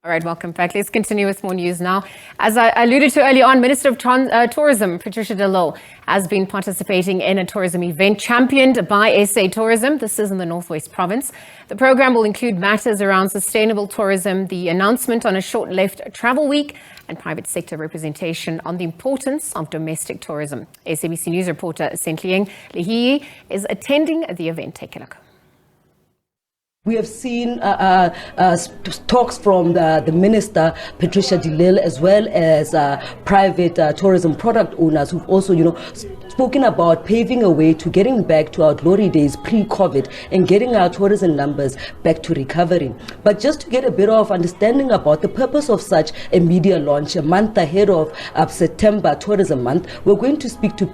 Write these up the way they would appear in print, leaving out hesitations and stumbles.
All right, welcome back. Let's continue with more news now. As I alluded to earlier on, Minister of Tourism Patricia de Lille has been participating in a tourism event championed by SA Tourism. This is in the Northwest Province. The program will include matters around sustainable tourism, the announcement on a short-lived travel week, and private sector representation on the importance of domestic tourism. SABC News reporter Sentleeng Lehihi is attending the event. Take a look. We have seen talks from the Minister, Patricia de Lille, as well as private tourism product owners who've also, spoken about paving a way to getting back to our glory days pre-COVID and getting our tourism numbers back to recovery. But just to get a bit of understanding about the purpose of such a media launch, a month ahead of September Tourism Month, we're going to speak to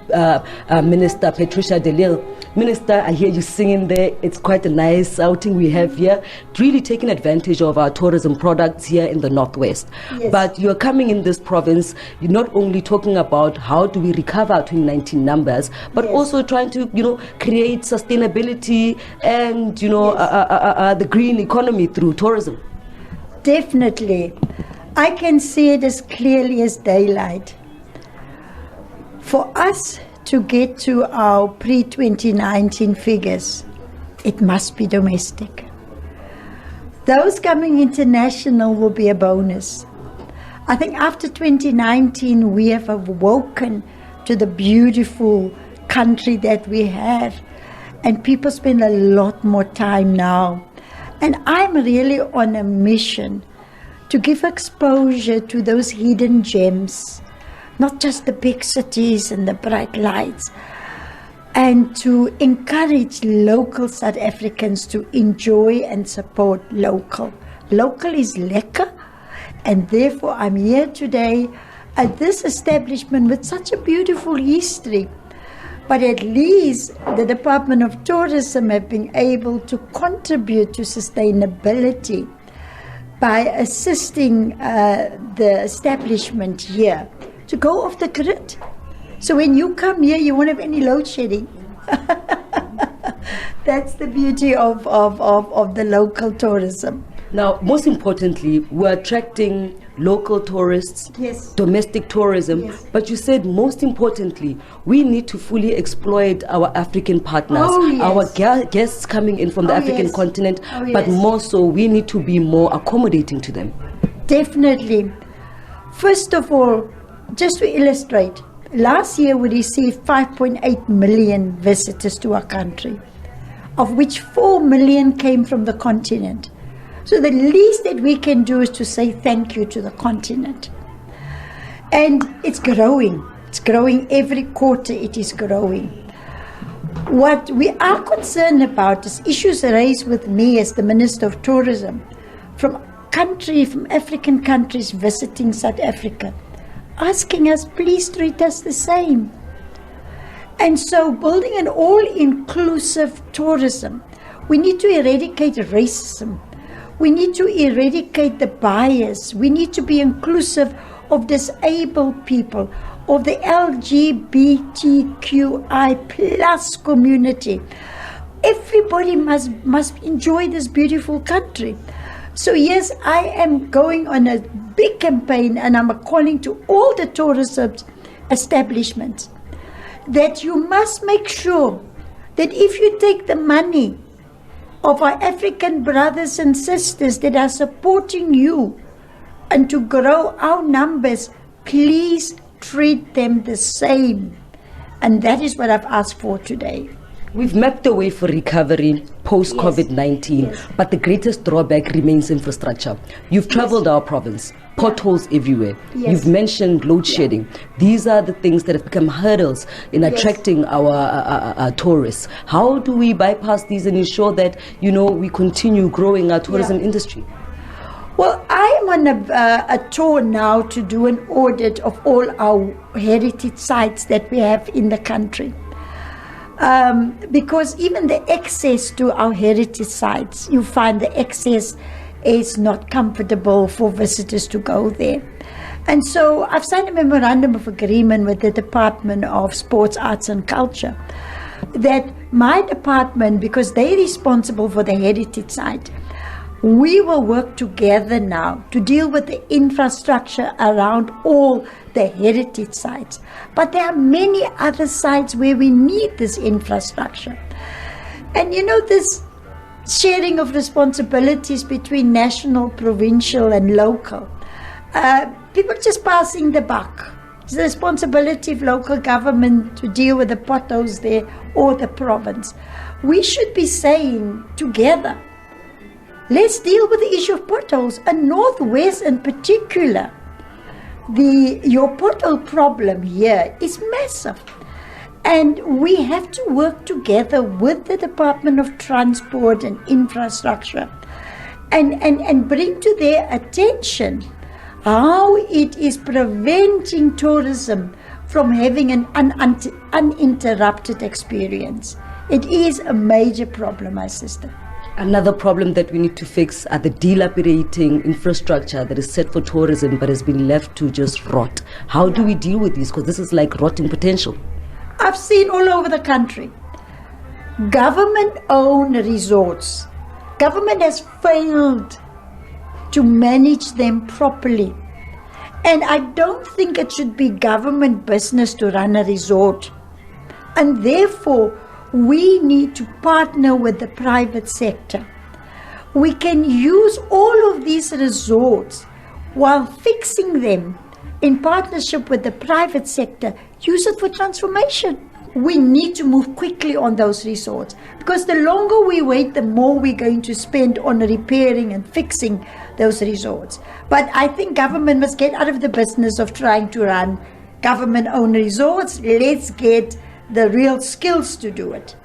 Minister Patricia de Lille. Minister, I hear you singing there. It's quite a nice outing we have here, really taking advantage of our tourism products here in the Northwest. Yes. But you're coming in this province, you're not only talking about how do we recover our 2019 numbers, but yes, also trying to, create sustainability and, yes, the green economy through tourism. Definitely. I can see it as clearly as daylight. For us to get to our pre-2019 figures, it must be domestic. Those coming international will be a bonus. I think after 2019, we have awoken to the beautiful country that we have, and people spend a lot more time now. And I'm really on a mission to give exposure to those hidden gems, not just the big cities and the bright lights, and to encourage local South Africans to enjoy and support local. Local is lekker, and therefore I'm here today at this establishment with such a beautiful history. But at least the Department of Tourism have been able to contribute to sustainability by assisting the establishment here to go off the grid. So when you come here, you won't have any load shedding. That's the beauty of the local tourism. Now, most importantly, we're attracting local tourists, yes, domestic tourism, yes, but you said most importantly, we need to fully exploit our African partners, yes, our guests coming in from the African yes, continent, but yes, more so, we need to be more accommodating to them. Definitely. First of all, just to illustrate, last year we received 5.8 million visitors to our country, of which 4 million came from the continent. So the least that we can do is to say thank you to the continent. And it's growing. It's growing every quarter, it is growing. What we are concerned about is issues raised with me as the Minister of Tourism from African countries visiting South Africa, asking us, please treat us the same. And so building an all-inclusive tourism, we need to eradicate racism. We need to eradicate the bias. We need to be inclusive of disabled people, of the LGBTQI plus community. Everybody must enjoy this beautiful country. So yes, I am going on a big campaign, and I'm calling to all the tourism establishments that you must make sure that if you take the money of our African brothers and sisters that are supporting you and to grow our numbers, please treat them the same. And that is what I've asked for today. We've mapped the way for recovery post-COVID-19, yes, but the greatest drawback remains infrastructure. You've traveled, yes, our province, potholes everywhere. Yes. You've mentioned load shedding. Yeah. These are the things that have become hurdles in attracting, yes, our tourists. How do we bypass these and ensure that, we continue growing our tourism, yeah, industry? Well, I'm on a tour now to do an audit of all our heritage sites that we have in the country. Because even the access to our heritage sites, you find the access is not comfortable for visitors to go there. And so I've signed a memorandum of agreement with the Department of Sports, Arts and Culture that my department, because they're responsible for the heritage site, We will work together now to deal with the infrastructure around all the heritage sites. But there are many other sites where we need this infrastructure. And this sharing of responsibilities between national, provincial and local, people just passing the buck. It's the responsibility of local government to deal with the potholes there, or the province. We should be saying together, let's deal with the issue of potholes, and Northwest in particular. Your pothole problem here is massive. And we have to work together with the Department of Transport and Infrastructure and bring to their attention how it is preventing tourism from having an uninterrupted experience. It is a major problem, my sister. Another problem that we need to fix are the dilapidating infrastructure that is set for tourism but has been left to just rot. How do we deal with this? Because this is like rotting potential. I've seen all over the country, government-owned resorts. Government has failed to manage them properly. And I don't think it should be government business to run a resort. And therefore, we need to partner with the private sector. We can use all of these resorts while fixing them in partnership with the private sector. Use it for transformation. We need to move quickly on those resorts, because the longer we wait, the more we're going to spend on repairing and fixing those resorts. But I think government must get out of the business of trying to run government-owned resorts. Let's get the real skills to do it.